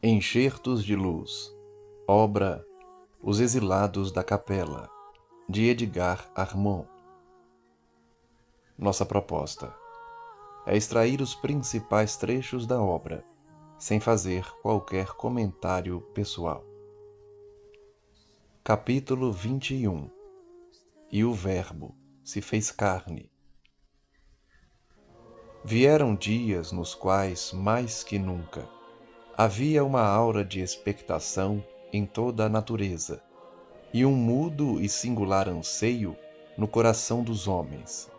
Enxertos de Luz, obra Os Exilados da Capela, de Edgar Armand. Nossa proposta é extrair os principais trechos da obra, sem fazer qualquer comentário pessoal. Capítulo 21. E o Verbo se fez carne. Vieram dias nos quais, mais que nunca, havia uma aura de expectação em toda a natureza, e um mudo e singular anseio no coração dos homens.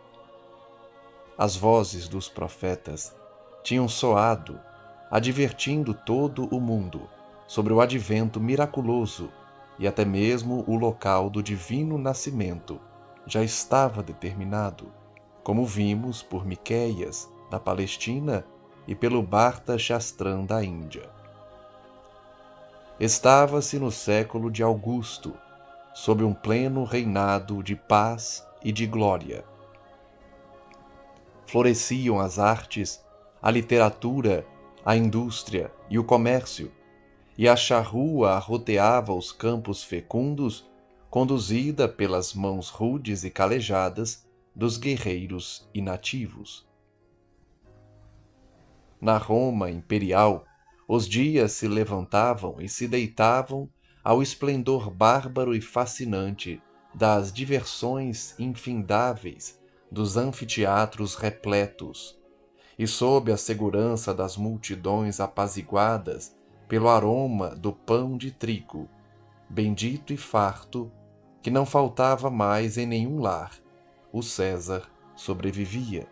As vozes dos profetas tinham soado, advertindo todo o mundo sobre o advento miraculoso, e até mesmo o local do divino nascimento já estava determinado, como vimos por Miqueias, da Palestina, e pelo Bharta Shastram da Índia. Estava-se no século de Augusto, sob um pleno reinado de paz e de glória. Floresciam as artes, a literatura, a indústria e o comércio, e a charrua arroteava os campos fecundos, conduzida pelas mãos rudes e calejadas dos guerreiros e nativos. Na Roma imperial, os dias se levantavam e se deitavam ao esplendor bárbaro e fascinante das diversões infindáveis dos anfiteatros repletos, e sob a segurança das multidões apaziguadas pelo aroma do pão de trigo, bendito e farto, que não faltava mais em nenhum lar, o César sobrevivia.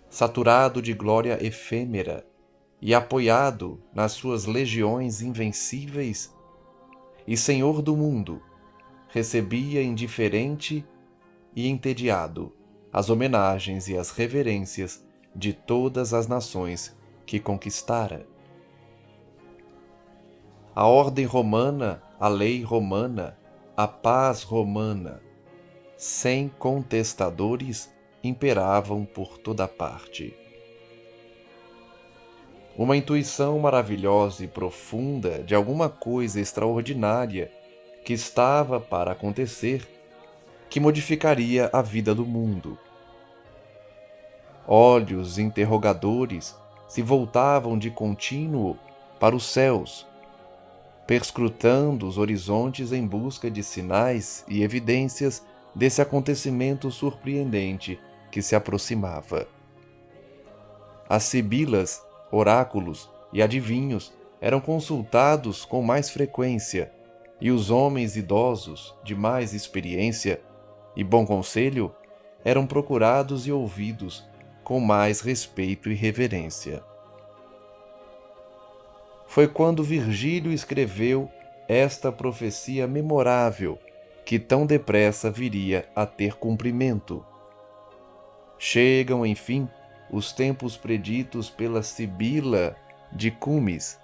Saturado de glória efêmera e apoiado nas suas legiões invencíveis, e senhor do mundo, recebia indiferente e entediado as homenagens e as reverências de todas as nações que conquistara. A ordem romana, a lei romana, a paz romana, sem contestadores, imperavam por toda parte. Uma intuição maravilhosa e profunda de alguma coisa extraordinária que estava para acontecer, que modificaria a vida do mundo. Olhos interrogadores se voltavam de contínuo para os céus, perscrutando os horizontes em busca de sinais e evidências desse acontecimento surpreendente que se aproximava. As sibilas, oráculos e adivinhos eram consultados com mais frequência, e os homens idosos de mais experiência e bom conselho eram procurados e ouvidos com mais respeito e reverência. Foi quando Virgílio escreveu esta profecia memorável que tão depressa viria a ter cumprimento. Chegam, enfim, os tempos preditos pela Sibila de Cumes.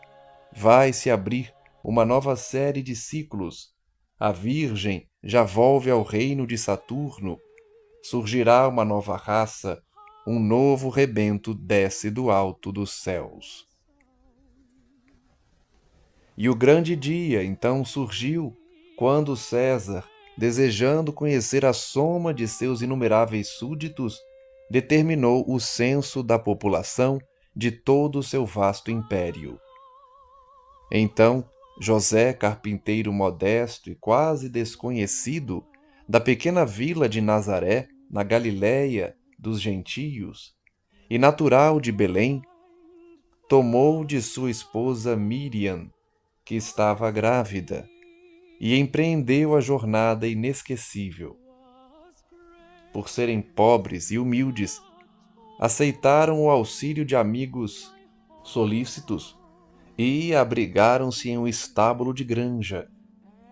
Vai-se abrir uma nova série de ciclos. A Virgem já volve ao reino de Saturno. Surgirá uma nova raça, um novo rebento desce do alto dos céus. E o grande dia então surgiu, quando César, desejando conhecer a soma de seus inumeráveis súditos, determinou o censo da população de todo o seu vasto império. Então, José, carpinteiro modesto e quase desconhecido, da pequena vila de Nazaré, na Galiléia dos gentios, e natural de Belém, tomou de sua esposa Miriam, que estava grávida, e empreendeu a jornada inesquecível. Por serem pobres e humildes, aceitaram o auxílio de amigos solícitos e abrigaram-se em um estábulo de granja.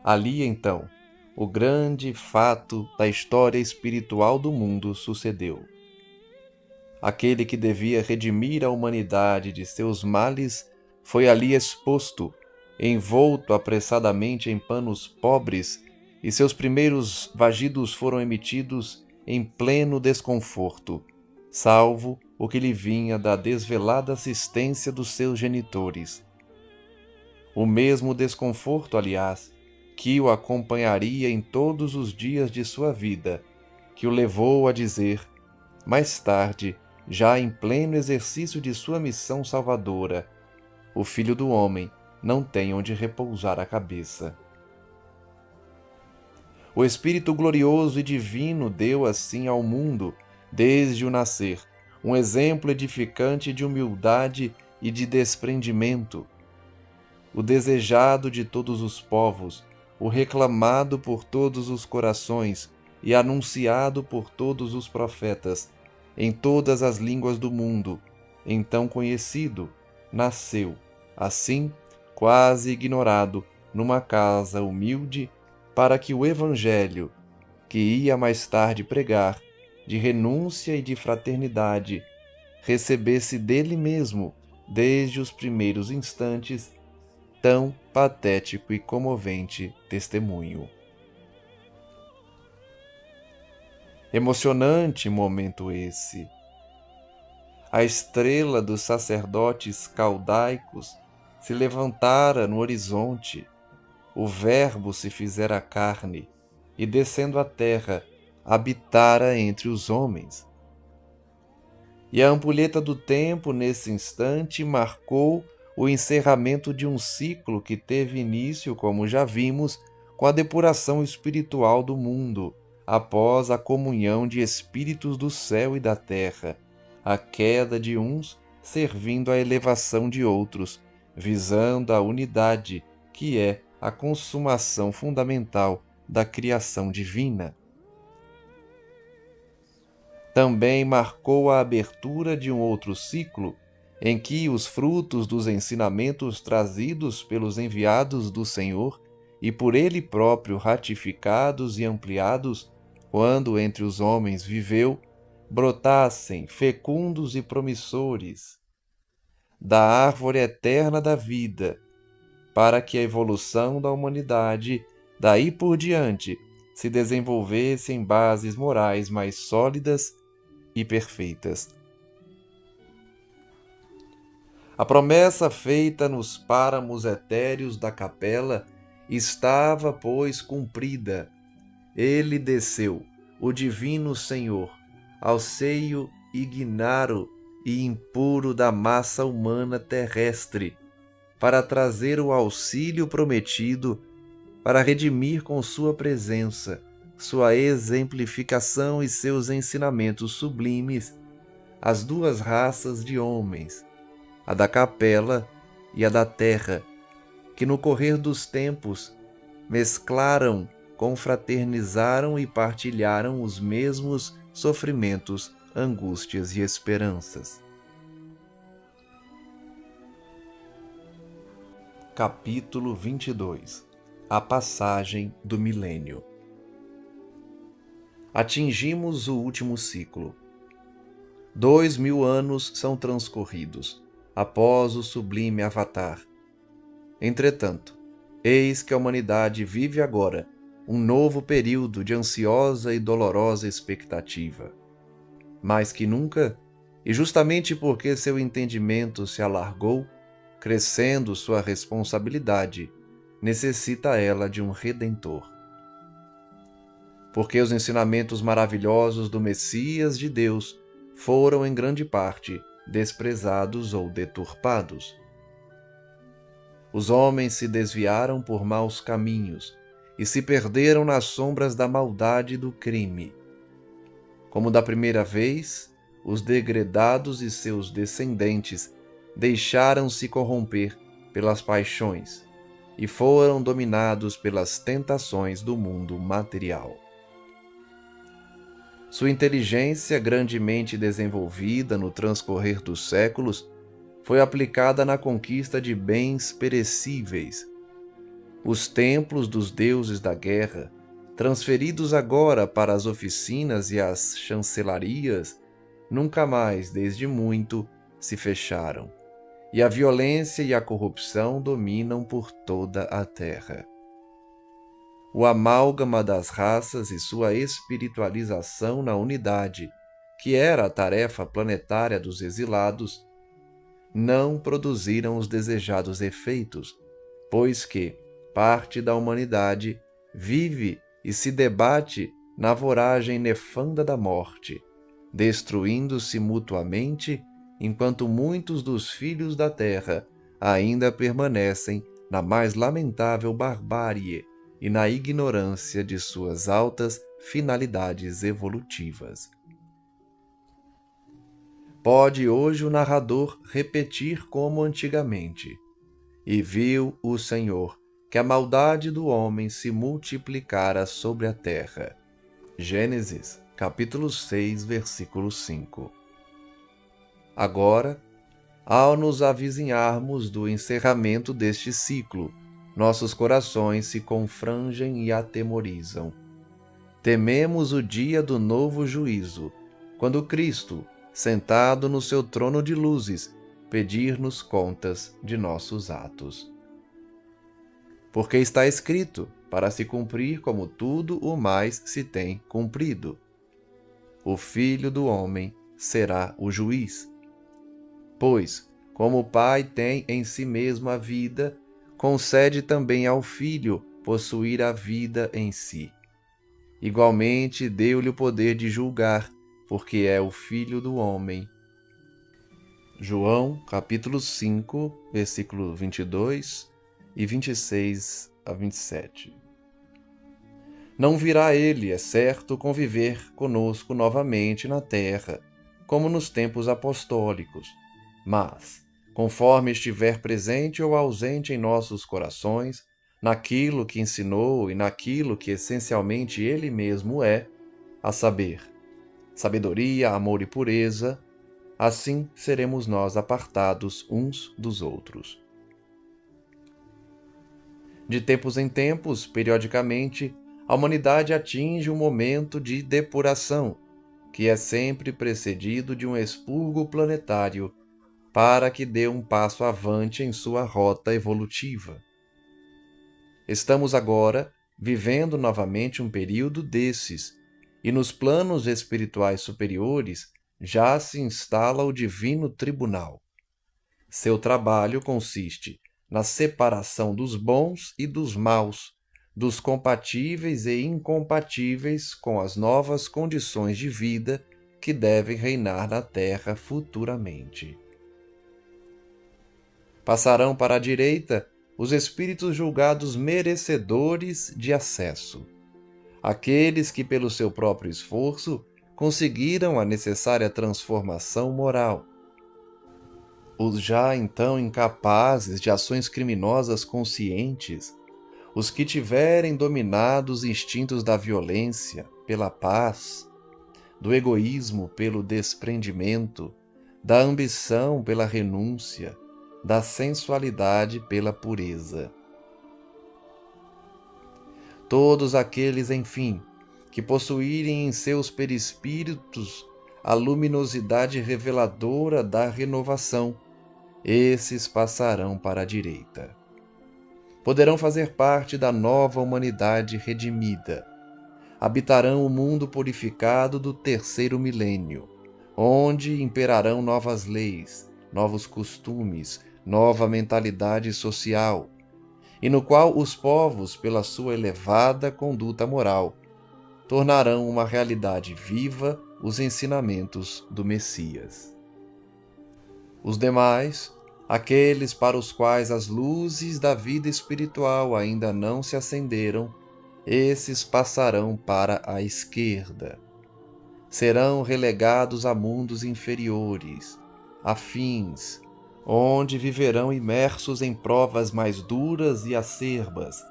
Ali, então, o grande fato da história espiritual do mundo sucedeu. Aquele que devia redimir a humanidade de seus males foi ali exposto, envolto apressadamente em panos pobres, e seus primeiros vagidos foram emitidos em pleno desconforto, salvo o que lhe vinha da desvelada assistência dos seus genitores. O mesmo desconforto, aliás, que o acompanharia em todos os dias de sua vida, que o levou a dizer, mais tarde, já em pleno exercício de sua missão salvadora: o Filho do Homem não tem onde repousar a cabeça. O Espírito glorioso e divino deu assim ao mundo, desde o nascer, um exemplo edificante de humildade e de desprendimento. O desejado de todos os povos, o reclamado por todos os corações e anunciado por todos os profetas, em todas as línguas do mundo, então conhecido, nasceu, assim, quase ignorado, numa casa humilde, para que o Evangelho, que ia mais tarde pregar, de renúncia e de fraternidade, recebesse dele mesmo, desde os primeiros instantes, tão patético e comovente testemunho. Emocionante momento esse. A estrela dos sacerdotes caldaicos se levantara no horizonte, o Verbo se fizera carne e, descendo à terra, habitara entre os homens. E a ampulheta do tempo, nesse instante, marcou o encerramento de um ciclo que teve início, como já vimos, com a depuração espiritual do mundo, após a comunhão de espíritos do céu e da terra, a queda de uns servindo à elevação de outros, visando a unidade, que é a consumação fundamental da criação divina. Também marcou a abertura de um outro ciclo, em que os frutos dos ensinamentos trazidos pelos enviados do Senhor e por Ele próprio ratificados e ampliados, quando entre os homens viveu, brotassem fecundos e promissores da árvore eterna da vida, para que a evolução da humanidade, daí por diante, se desenvolvesse em bases morais mais sólidas e perfeitas. A promessa feita nos páramos etéreos da capela estava, pois, cumprida. Ele desceu, o divino Senhor, ao seio ignaro e impuro da massa humana terrestre, para trazer o auxílio prometido, para redimir com sua presença, sua exemplificação e seus ensinamentos sublimes as duas raças de homens, a da capela e a da terra, que no correr dos tempos mesclaram, confraternizaram e partilharam os mesmos sofrimentos, angústias e esperanças. Capítulo 22. A passagem do milênio. Atingimos o último ciclo. 2000 anos são transcorridos, após o sublime Avatar. Entretanto, eis que a humanidade vive agora um novo período de ansiosa e dolorosa expectativa. Mais que nunca, e justamente porque seu entendimento se alargou, crescendo sua responsabilidade, necessita ela de um Redentor. Porque os ensinamentos maravilhosos do Messias de Deus foram, em grande parte, desprezados ou deturpados. Os homens se desviaram por maus caminhos e se perderam nas sombras da maldade e do crime. Como da primeira vez, os degredados e seus descendentes deixaram-se corromper pelas paixões e foram dominados pelas tentações do mundo material. Sua inteligência, grandemente desenvolvida no transcorrer dos séculos, foi aplicada na conquista de bens perecíveis. Os templos dos deuses da guerra, transferidos agora para as oficinas e as chancelarias, nunca mais, desde muito, se fecharam, e a violência e a corrupção dominam por toda a terra. O amálgama das raças e sua espiritualização na unidade, que era a tarefa planetária dos exilados, não produziram os desejados efeitos, pois que parte da humanidade vive e se debate na voragem nefanda da morte, destruindo-se mutuamente, enquanto muitos dos filhos da terra ainda permanecem na mais lamentável barbárie e na ignorância de suas altas finalidades evolutivas. Pode hoje o narrador repetir como antigamente: "E viu o Senhor que a maldade do homem se multiplicara sobre a terra." Gênesis, capítulo 6, versículo 5. Agora, ao nos avizinharmos do encerramento deste ciclo, nossos corações se confrangem e atemorizam. Tememos o dia do novo juízo, quando Cristo, sentado no seu trono de luzes, pedir-nos contas de nossos atos. Porque está escrito, para se cumprir como tudo o mais se tem cumprido: o Filho do Homem será o juiz. Pois, como o Pai tem em si mesmo a vida, concede também ao Filho possuir a vida em si. Igualmente deu-lhe o poder de julgar, porque é o Filho do Homem. João, capítulo 5, versículo 22 e 26 a 27. Não virá ele, é certo, conviver conosco novamente na terra, como nos tempos apostólicos, mas, conforme estiver presente ou ausente em nossos corações, naquilo que ensinou e naquilo que essencialmente ele mesmo é, a saber, sabedoria, amor e pureza, assim seremos nós apartados uns dos outros. De tempos em tempos, periodicamente, a humanidade atinge um momento de depuração, que é sempre precedido de um expurgo planetário, para que dê um passo avante em sua rota evolutiva. Estamos agora vivendo novamente um período desses, e nos planos espirituais superiores já se instala o Divino Tribunal. Seu trabalho consiste na separação dos bons e dos maus, dos compatíveis e incompatíveis com as novas condições de vida que devem reinar na Terra futuramente. Passarão para a direita os espíritos julgados merecedores de acesso, aqueles que, pelo seu próprio esforço, conseguiram a necessária transformação moral. Os já então incapazes de ações criminosas conscientes, os que tiverem dominado os instintos da violência pela paz, do egoísmo pelo desprendimento, da ambição pela renúncia, da sensualidade pela pureza. Todos aqueles, enfim, que possuírem em seus perispíritos a luminosidade reveladora da renovação, esses passarão para a direita. Poderão fazer parte da nova humanidade redimida. Habitarão o mundo purificado do terceiro milênio, onde imperarão novas leis, novos costumes, nova mentalidade social, e no qual os povos, pela sua elevada conduta moral, tornarão uma realidade viva os ensinamentos do Messias. Os demais, aqueles para os quais as luzes da vida espiritual ainda não se acenderam, esses passarão para a esquerda. Serão relegados a mundos inferiores, afins, onde viverão imersos em provas mais duras e acerbas,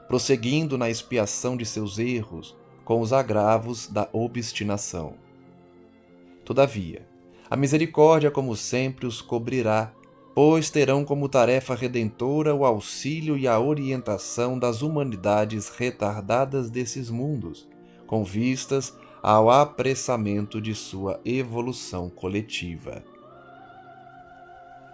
prosseguindo na expiação de seus erros com os agravos da obstinação. Todavia, a misericórdia, como sempre, os cobrirá, pois terão como tarefa redentora o auxílio e a orientação das humanidades retardadas desses mundos, com vistas ao apressamento de sua evolução coletiva.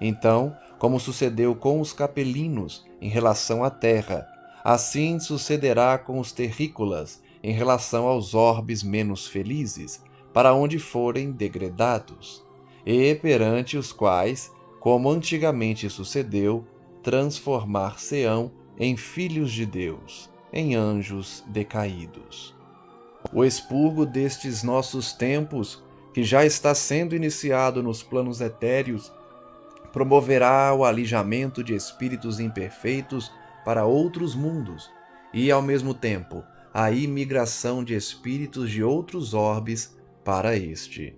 Então, como sucedeu com os capelinos em relação à terra, assim sucederá com os terrícolas em relação aos orbes menos felizes, para onde forem degredados, e perante os quais, como antigamente sucedeu, transformar-se-ão em filhos de Deus, em anjos decaídos. O expurgo destes nossos tempos, que já está sendo iniciado nos planos etéreos, promoverá o alijamento de espíritos imperfeitos para outros mundos e, ao mesmo tempo, a imigração de espíritos de outros orbes para este.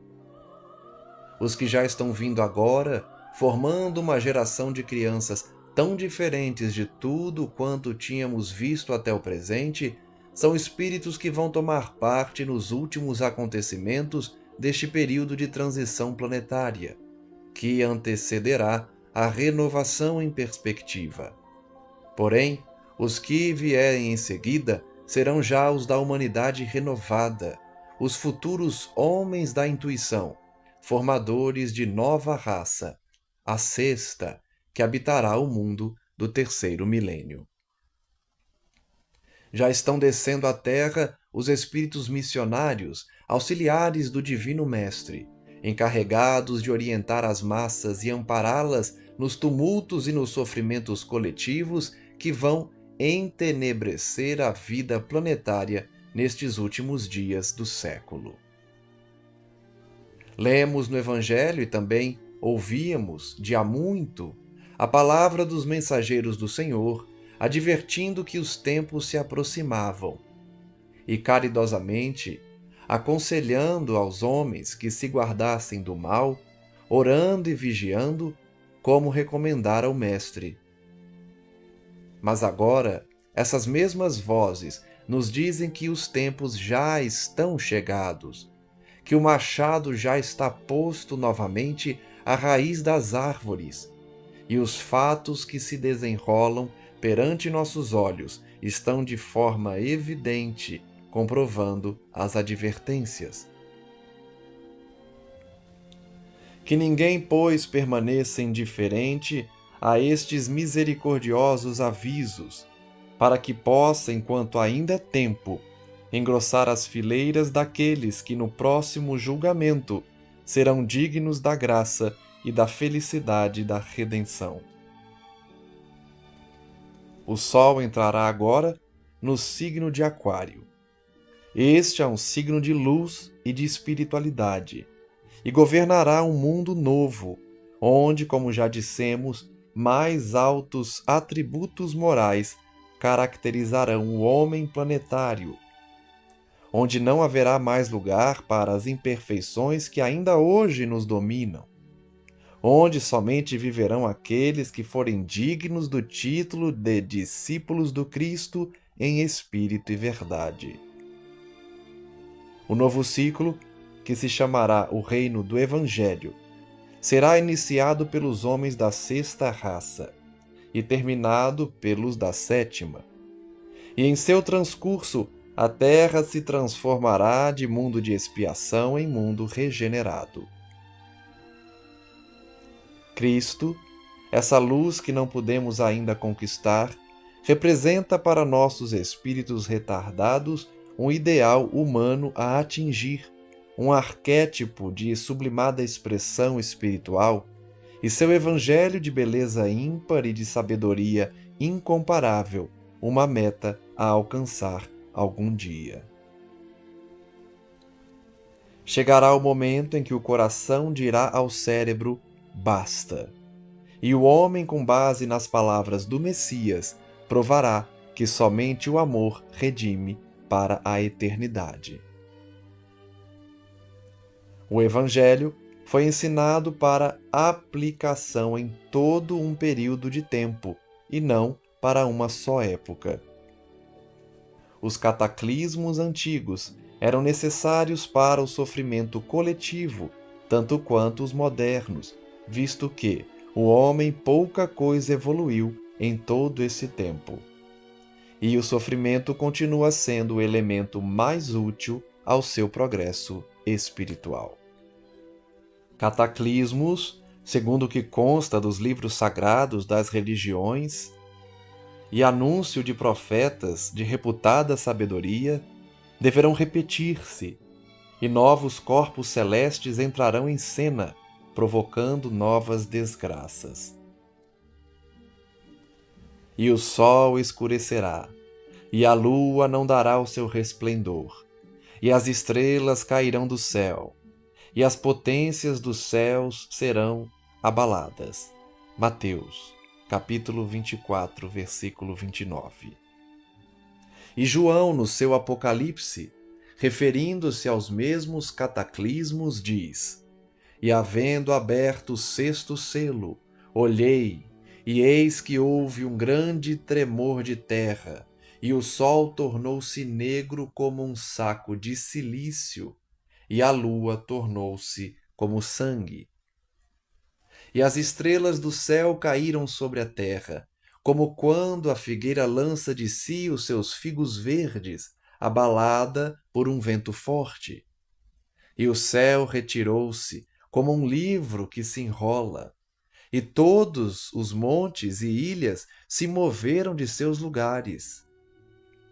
Os que já estão vindo agora, formando uma geração de crianças tão diferentes de tudo quanto tínhamos visto até o presente, são espíritos que vão tomar parte nos últimos acontecimentos deste período de transição planetária, que antecederá a renovação em perspectiva. Porém, os que vierem em seguida serão já os da humanidade renovada, os futuros homens da intuição, formadores de nova raça, a sexta, que habitará o mundo do terceiro milênio. Já estão descendo à Terra os espíritos missionários, auxiliares do Divino Mestre, encarregados de orientar as massas e ampará-las nos tumultos e nos sofrimentos coletivos que vão entenebrecer a vida planetária nestes últimos dias do século. Lemos no Evangelho e também ouvíamos, de há muito, a palavra dos mensageiros do Senhor, advertindo que os tempos se aproximavam, e caridosamente aconselhando aos homens que se guardassem do mal, orando e vigiando, como recomendara o Mestre. Mas agora, essas mesmas vozes nos dizem que os tempos já estão chegados, que o machado já está posto novamente à raiz das árvores, e os fatos que se desenrolam perante nossos olhos estão de forma evidente comprovando as advertências. Que ninguém, pois, permaneça indiferente a estes misericordiosos avisos, para que possa, enquanto ainda é tempo, engrossar as fileiras daqueles que no próximo julgamento serão dignos da graça e da felicidade da redenção. O Sol entrará agora no signo de Aquário. Este é um signo de luz e de espiritualidade, e governará um mundo novo, onde, como já dissemos, mais altos atributos morais caracterizarão o homem planetário, onde não haverá mais lugar para as imperfeições que ainda hoje nos dominam, onde somente viverão aqueles que forem dignos do título de discípulos do Cristo em espírito e verdade. O novo ciclo, que se chamará o Reino do Evangelho, será iniciado pelos homens da sexta raça e terminado pelos da sétima. E em seu transcurso, a Terra se transformará de mundo de expiação em mundo regenerado. Cristo, essa luz que não podemos ainda conquistar, representa para nossos espíritos retardados um ideal humano a atingir, um arquétipo de sublimada expressão espiritual, e seu evangelho de beleza ímpar e de sabedoria incomparável, uma meta a alcançar algum dia. Chegará o momento em que o coração dirá ao cérebro: basta. E o homem, com base nas palavras do Messias, provará que somente o amor redime para a eternidade. O Evangelho foi ensinado para aplicação em todo um período de tempo e não para uma só época. Os cataclismos antigos eram necessários para o sofrimento coletivo, tanto quanto os modernos, visto que o homem pouca coisa evoluiu em todo esse tempo. E o sofrimento continua sendo o elemento mais útil ao seu progresso espiritual. Cataclismos, segundo o que consta dos livros sagrados das religiões, e anúncio de profetas de reputada sabedoria, deverão repetir-se, e novos corpos celestes entrarão em cena, provocando novas desgraças. E o sol escurecerá, e a lua não dará o seu resplendor, e as estrelas cairão do céu, e as potências dos céus serão abaladas. Mateus, capítulo 24, versículo 29. E João, no seu Apocalipse, referindo-se aos mesmos cataclismos, diz: E havendo aberto o sexto selo, olhei, e eis que houve um grande tremor de terra, e o sol tornou-se negro como um saco de cilício, e a lua tornou-se como sangue. E as estrelas do céu caíram sobre a terra, como quando a figueira lança de si os seus figos verdes, abalada por um vento forte. E o céu retirou-se, como um livro que se enrola, e todos os montes e ilhas se moveram de seus lugares.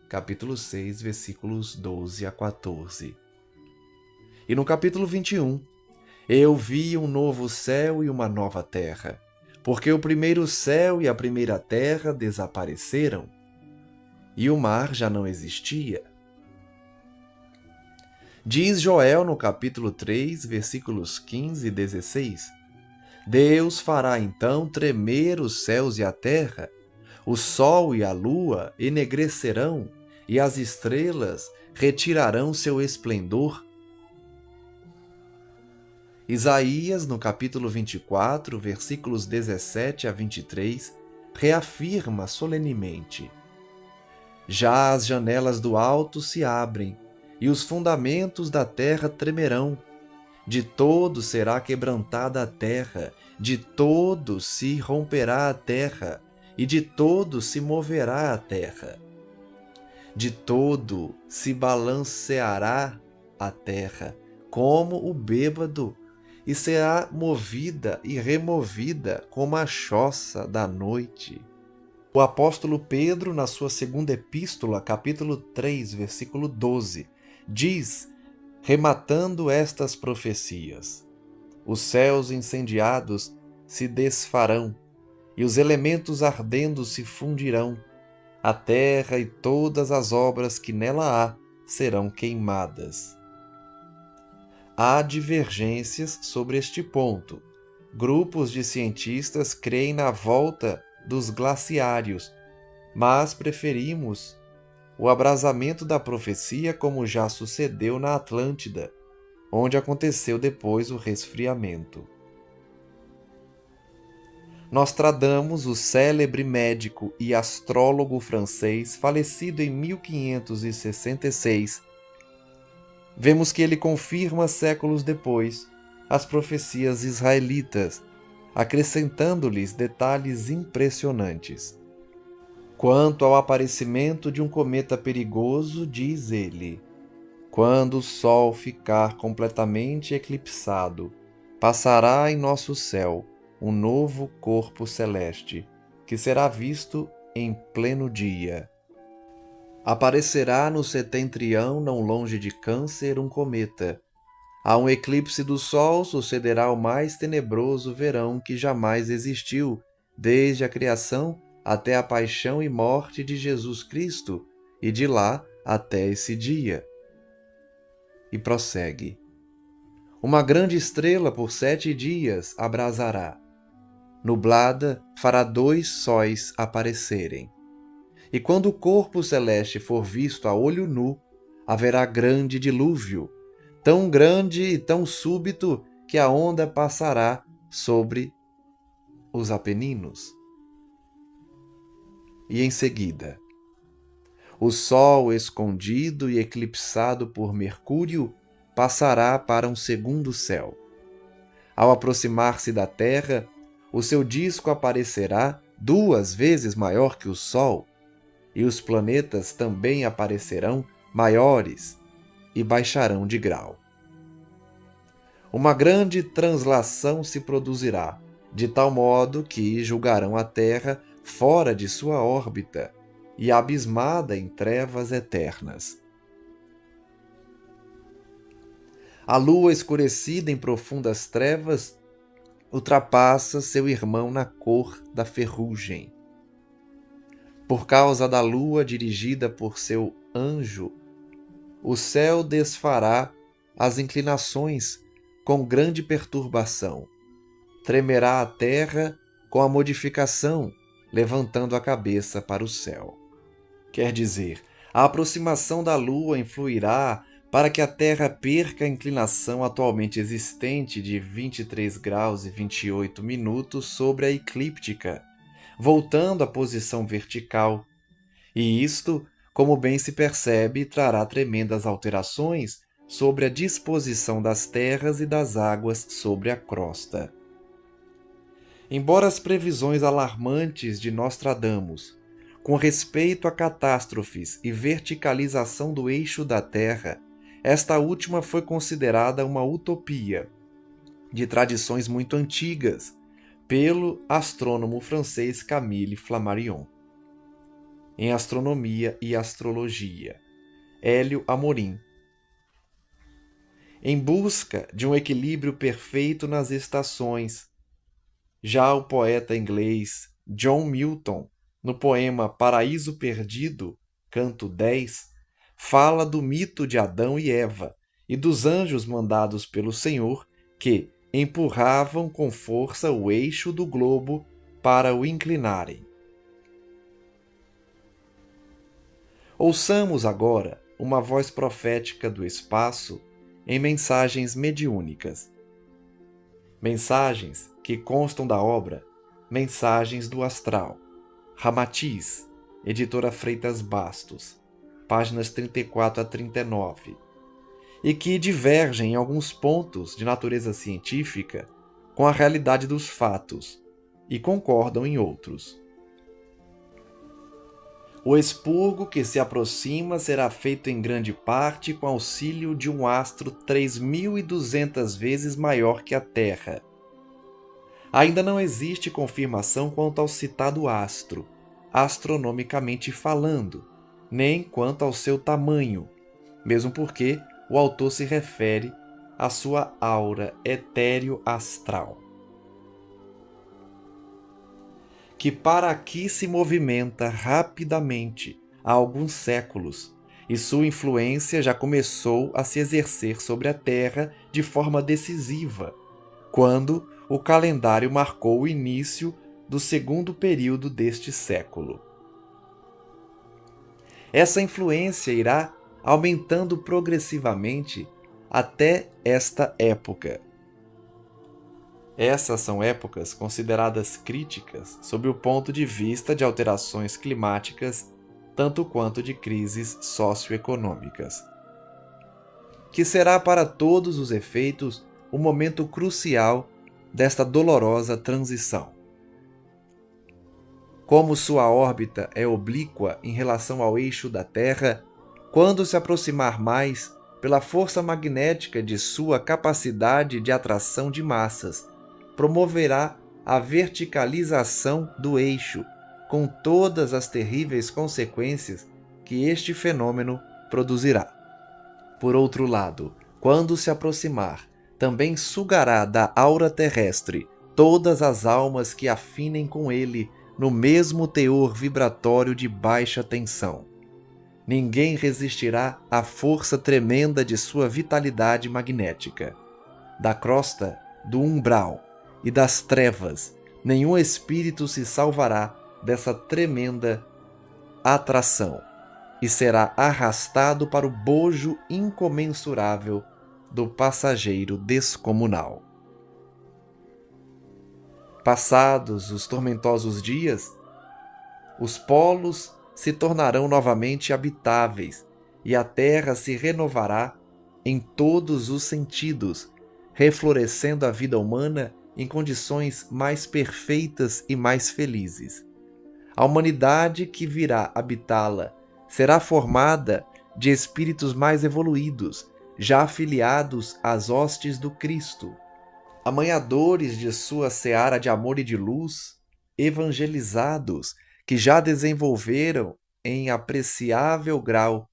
Capítulo 6, versículos 12 a 14. E no capítulo 21, eu vi um novo céu e uma nova terra, porque o primeiro céu e a primeira terra desapareceram, e o mar já não existia. Diz Joel no capítulo 3, versículos 15 e 16, Deus fará então tremer os céus e a terra, o sol e a lua enegrecerão, e as estrelas retirarão seu esplendor. Isaías, no capítulo 24, versículos 17 a 23, reafirma solenemente: Já as janelas do alto se abrem, e os fundamentos da terra tremerão. De todo será quebrantada a terra, de todo se romperá a terra, e de todo se moverá a terra. De todo se balanceará a terra, como o bêbado, e será movida e removida como a choça da noite. O apóstolo Pedro, na sua segunda epístola, capítulo 3, versículo 12, diz, rematando estas profecias: Os céus incendiados se desfarão, e os elementos ardendo se fundirão, a terra e todas as obras que nela há serão queimadas. Há divergências sobre este ponto. Grupos de cientistas creem na volta dos glaciários, mas preferimos o abrasamento da profecia como já sucedeu na Atlântida, onde aconteceu depois o resfriamento. Nostradamus, o célebre médico e astrólogo francês, falecido em 1566, vemos que ele confirma séculos depois as profecias israelitas, acrescentando-lhes detalhes impressionantes. Quanto ao aparecimento de um cometa perigoso, diz ele: quando o Sol ficar completamente eclipsado, passará em nosso céu um novo corpo celeste, que será visto em pleno dia. Aparecerá no setentrião, não longe de Câncer, um cometa. A um eclipse do Sol sucederá o mais tenebroso verão que jamais existiu, desde a criação até a paixão e morte de Jesus Cristo, e de lá até esse dia. E prossegue: uma grande estrela por 7 dias abrasará. Nublada fará 2 sóis aparecerem. E quando o corpo celeste for visto a olho nu, haverá grande dilúvio, tão grande e tão súbito que a onda passará sobre os Apeninos. E em seguida, o Sol, escondido e eclipsado por Mercúrio, passará para um segundo céu. Ao aproximar-se da Terra, o seu disco aparecerá 2 vezes maior que o Sol, e os planetas também aparecerão maiores e baixarão de grau. Uma grande translação se produzirá, de tal modo que julgarão a Terra fora de sua órbita e abismada em trevas eternas. A lua, escurecida em profundas trevas, ultrapassa seu irmão na cor da ferrugem. Por causa da lua dirigida por seu anjo, o céu desfará as inclinações com grande perturbação. Tremerá a terra com a modificação, levantando a cabeça para o céu. Quer dizer, a aproximação da lua influirá para que a Terra perca a inclinação atualmente existente de 23 graus e 28 minutos sobre a eclíptica, voltando à posição vertical. E isto, como bem se percebe, trará tremendas alterações sobre a disposição das terras e das águas sobre a crosta. Embora as previsões alarmantes de Nostradamus, com respeito a catástrofes e verticalização do eixo da Terra, esta última foi considerada uma utopia, de tradições muito antigas, pelo astrônomo francês Camille Flammarion. Em Astronomia e Astrologia, Hélio Amorim. Em busca de um equilíbrio perfeito nas estações, já o poeta inglês John Milton, no poema Paraíso Perdido, canto 10, fala do mito de Adão e Eva e dos anjos mandados pelo Senhor que empurravam com força o eixo do globo para o inclinarem. Ouçamos agora uma voz profética do espaço em mensagens mediúnicas. Mensagens que constam da obra Mensagens do Astral, Ramatiz, editora Freitas Bastos, páginas 34 a 39, e que divergem em alguns pontos de natureza científica com a realidade dos fatos e concordam em outros. O expurgo que se aproxima será feito em grande parte com auxílio de um astro 3.200 vezes maior que a Terra. Ainda não existe confirmação quanto ao citado astro, astronomicamente falando, nem quanto ao seu tamanho, mesmo porque o autor se refere à sua aura etéreo-astral, que para aqui se movimenta rapidamente há alguns séculos, e sua influência já começou a se exercer sobre a Terra de forma decisiva, quando o calendário marcou o início do segundo período deste século. Essa influência irá aumentando progressivamente até esta época. Essas são épocas consideradas críticas sob o ponto de vista de alterações climáticas, tanto quanto de crises socioeconômicas, que será para todos os efeitos o momento crucial desta dolorosa transição. Como sua órbita é oblíqua em relação ao eixo da Terra, quando se aproximar mais, pela força magnética de sua capacidade de atração de massas, promoverá a verticalização do eixo, com todas as terríveis consequências que este fenômeno produzirá. Por outro lado, quando se aproximar, também sugará da aura terrestre todas as almas que afinem com ele no mesmo teor vibratório de baixa tensão. Ninguém resistirá à força tremenda de sua vitalidade magnética. Da crosta, do umbral e das trevas, nenhum espírito se salvará dessa tremenda atração e será arrastado para o bojo incomensurável do passageiro descomunal. Passados os tormentosos dias, os polos se tornarão novamente habitáveis e a terra se renovará em todos os sentidos, reflorescendo a vida humana em condições mais perfeitas e mais felizes. A humanidade que virá habitá-la será formada de espíritos mais evoluídos, já afiliados às hostes do Cristo, amanhadores de sua seara de amor e de luz, evangelizados, que já desenvolveram em apreciável grau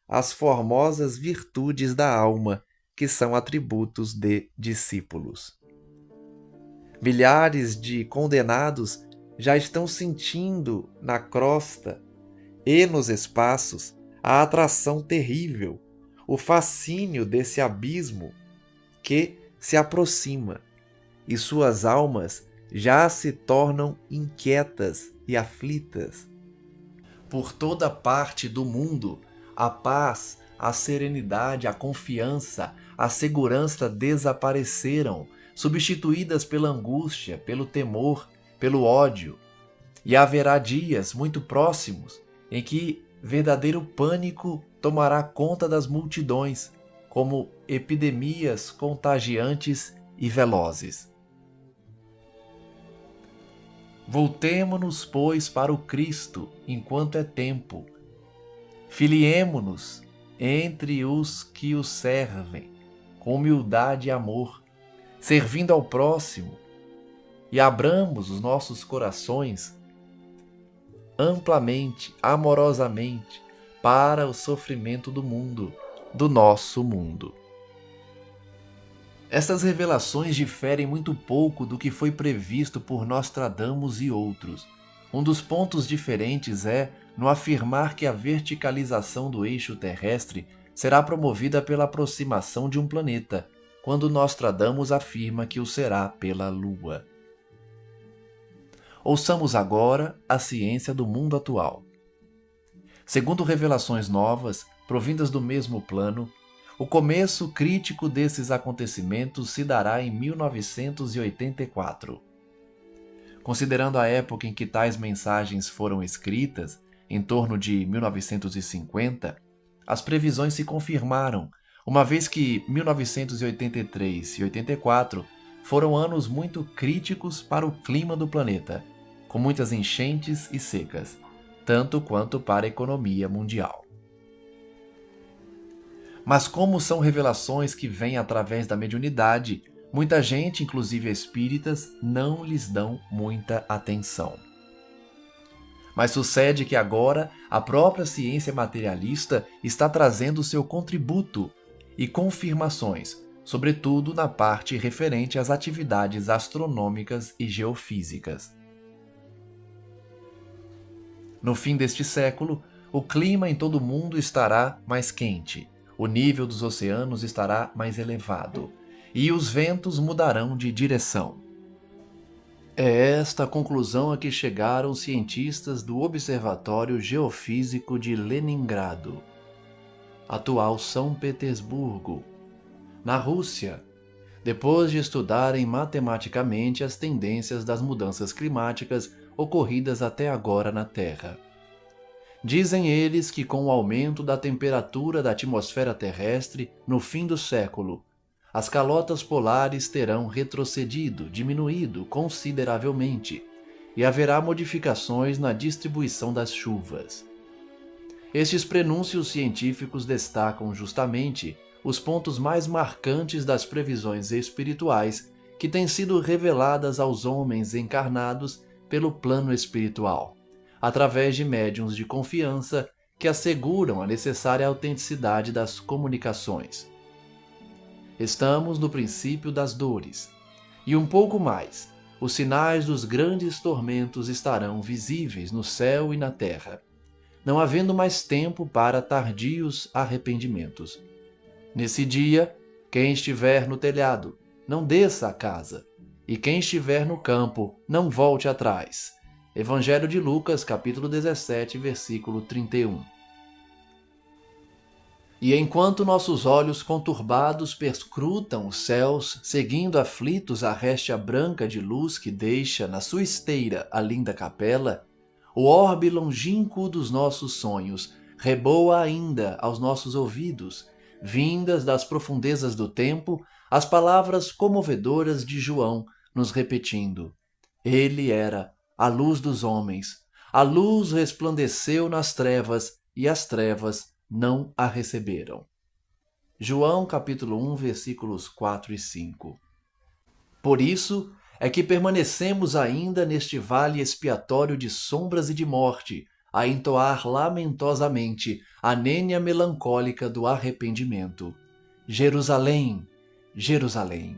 as formosas virtudes da alma que são atributos de discípulos. Milhares de condenados já estão sentindo na crosta e nos espaços a atração terrível, o fascínio desse abismo que se aproxima, e suas almas já se tornam inquietas e aflitas. Por toda parte do mundo, a paz, a serenidade, a confiança, a segurança desapareceram, substituídas pela angústia, pelo temor, pelo ódio. E haverá dias muito próximos em que verdadeiro pânico tomará conta das multidões, como epidemias contagiantes e velozes. Voltemo-nos, pois, para o Cristo, enquanto é tempo. Filiemo-nos entre os que o servem, com humildade e amor, servindo ao próximo, e abramos os nossos corações amplamente, amorosamente, para o sofrimento do mundo, do nosso mundo. Estas revelações diferem muito pouco do que foi previsto por Nostradamus e outros. Um dos pontos diferentes é no afirmar que a verticalização do eixo terrestre será promovida pela aproximação de um planeta, quando Nostradamus afirma que o será pela Lua. Ouçamos agora a ciência do mundo atual. Segundo revelações novas, provindas do mesmo plano, o começo crítico desses acontecimentos se dará em 1984. Considerando a época em que tais mensagens foram escritas, em torno de 1950, as previsões se confirmaram, uma vez que 1983 e 84 foram anos muito críticos para o clima do planeta, com muitas enchentes e secas, tanto quanto para a economia mundial. Mas como são revelações que vêm através da mediunidade, muita gente, inclusive espíritas, não lhes dão muita atenção. Mas sucede que agora a própria ciência materialista está trazendo seu contributo e confirmações, sobretudo na parte referente às atividades astronômicas e geofísicas. No fim deste século, o clima em todo o mundo estará mais quente, o nível dos oceanos estará mais elevado e os ventos mudarão de direção. É esta a conclusão a que chegaram os cientistas do Observatório Geofísico de Leningrado, atual São Petersburgo, na Rússia, depois de estudarem matematicamente as tendências das mudanças climáticas ocorridas até agora na Terra. Dizem eles que com o aumento da temperatura da atmosfera terrestre no fim do século, as calotas polares terão retrocedido, diminuído consideravelmente, e haverá modificações na distribuição das chuvas. Estes prenúncios científicos destacam justamente os pontos mais marcantes das previsões espirituais que têm sido reveladas aos homens encarnados pelo plano espiritual, através de médiuns de confiança que asseguram a necessária autenticidade das comunicações. Estamos no princípio das dores, e um pouco mais, os sinais dos grandes tormentos estarão visíveis no céu e na terra, não havendo mais tempo para tardios arrependimentos. Nesse dia, quem estiver no telhado, não desça a casa, e quem estiver no campo, não volte atrás. Evangelho de Lucas, capítulo 17, versículo 31. E enquanto nossos olhos conturbados perscrutam os céus, seguindo aflitos a réstia branca de luz que deixa na sua esteira a linda capela, o orbe longínquo dos nossos sonhos reboa ainda aos nossos ouvidos, vindas das profundezas do tempo, as palavras comovedoras de João, nos repetindo: Ele era a luz dos homens, a luz resplandeceu nas trevas, e as trevas não a receberam. João capítulo 1, versículos 4 e 5. Por isso é que permanecemos ainda neste vale expiatório de sombras e de morte, a entoar lamentosamente a nênia melancólica do arrependimento. Jerusalém, Jerusalém,